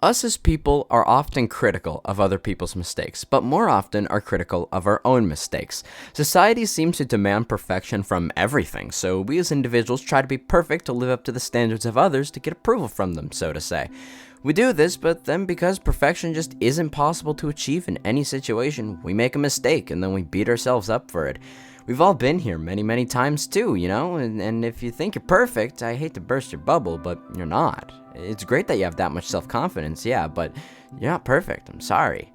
Us as people are often critical of other people's mistakes, but more often are critical of our own mistakes. Society seems to demand perfection from everything, so we as individuals try to be perfect to live up to the standards of others to get approval from them, so to say. We do this, but then because perfection just isn't possible to achieve in any situation, we make a mistake and then we beat ourselves up for it. We've all been here many, many times too, and if you think you're perfect, I hate to burst your bubble, but you're not. It's great that you have that much self-confidence, yeah, but you're not perfect, I'm sorry.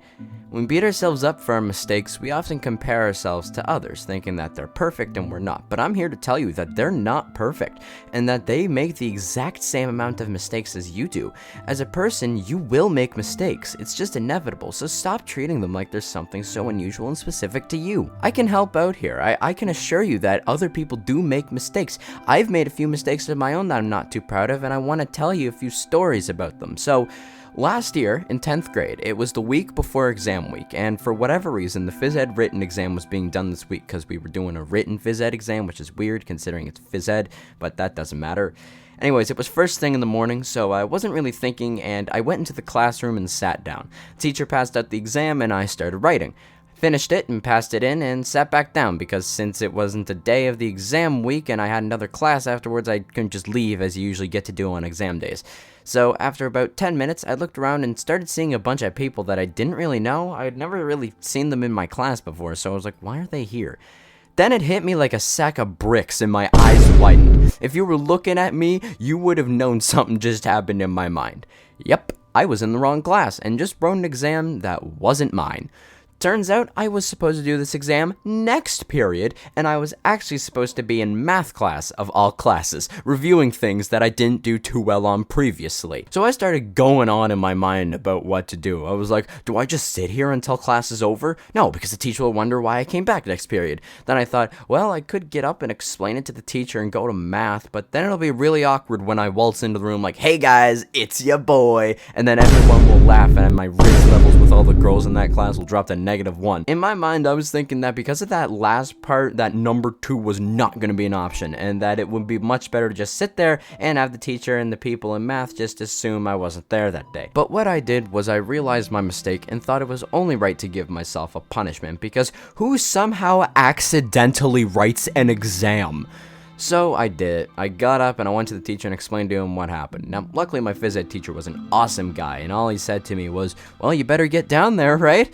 When we beat ourselves up for our mistakes, we often compare ourselves to others, thinking that they're perfect and we're not. But I'm here to tell you that they're not perfect, and that they make the exact same amount of mistakes as you do. As a person, you will make mistakes. It's just inevitable, so stop treating them like there's something so unusual and specific to you. I can help out here. I can assure you that other people do make mistakes. I've made a few mistakes of my own that I'm not too proud of, and I want to tell you a few stories about them. So, last year, in 10th grade, it was the week before exam week, and for whatever reason, the phys ed written exam was being done this week because we were doing a written phys ed exam, which is weird considering it's phys ed, but that doesn't matter. Anyways, it was first thing in the morning, so I wasn't really thinking, and I went into the classroom and sat down. The teacher passed out the exam, and I started writing. Finished it and passed it in and sat back down because since it wasn't the day of the exam week and I had another class afterwards, I couldn't just leave as you usually get to do on exam days. So after about 10 minutes, I looked around and started seeing a bunch of people that I didn't really know. I had never really seen them in my class before, so I was like, why are they here? Then it hit me like a sack of bricks and my eyes widened. If you were looking at me, you would have known something just happened in my mind. Yep, I was in the wrong class and just wrote an exam that wasn't mine. Turns out I was supposed to do this exam next period, and I was actually supposed to be in math class of all classes, reviewing things that I didn't do too well on previously. So I started going on in my mind about what to do. I was like, do I just sit here until class is over? No, because the teacher will wonder why I came back next period. Then I thought, well, I could get up and explain it to the teacher and go to math, but then it'll be really awkward when I waltz into the room like, hey guys, it's your boy, and then everyone will laugh and my risk levels with all the girls in that class will drop to -1. In my mind, I was thinking that because of that last part, that number 2 was not going to be an option, and that it would be much better to just sit there and have the teacher and the people in math just assume I wasn't there that day. But what I did was I realized my mistake and thought it was only right to give myself a punishment, because who somehow accidentally writes an exam? So I did it. I got up and I went to the teacher and explained to him what happened. Now, luckily my phys ed teacher was an awesome guy, and all he said to me was, well, you better get down there, right?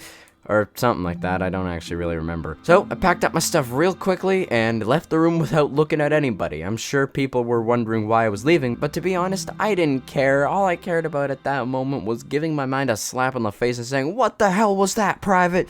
Or something like that, I don't actually really remember. So, I packed up my stuff real quickly and left the room without looking at anybody. I'm sure people were wondering why I was leaving, but to be honest, I didn't care. All I cared about at that moment was giving my mind a slap on the face and saying, what the hell was that, Private?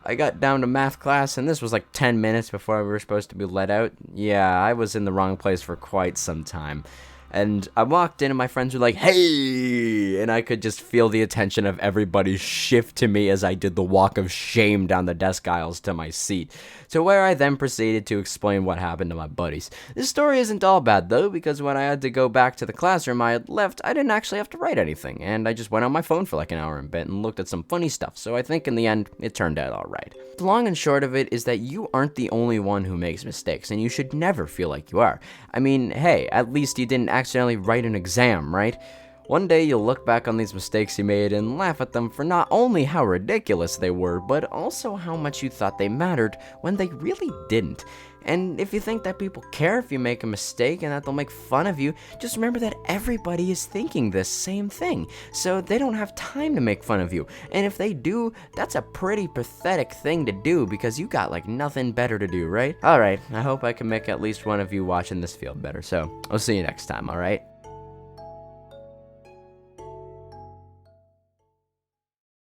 I got down to math class, and this was like 10 minutes before we were supposed to be let out. Yeah, I was in the wrong place for quite some time. And I walked in and my friends were like, hey, and I could just feel the attention of everybody shift to me as I did the walk of shame down the desk aisles to my seat, to where I then proceeded to explain what happened to my buddies. This story isn't all bad though, because when I had to go back to the classroom I had left, I didn't actually have to write anything, and I just went on my phone for like an hour and a bit and looked at some funny stuff, so I think in the end, it turned out alright. The long and short of it is that you aren't the only one who makes mistakes, and you should never feel like you are. I mean, hey, at least you didn't accidentally write an exam, right? One day you'll look back on these mistakes you made and laugh at them for not only how ridiculous they were, but also how much you thought they mattered when they really didn't. And if you think that people care if you make a mistake and that they'll make fun of you, just remember that everybody is thinking this same thing, so they don't have time to make fun of you. And if they do, that's a pretty pathetic thing to do because you got like nothing better to do, right? Alright, I hope I can make at least one of you watching this feel better, so I'll see you next time, alright?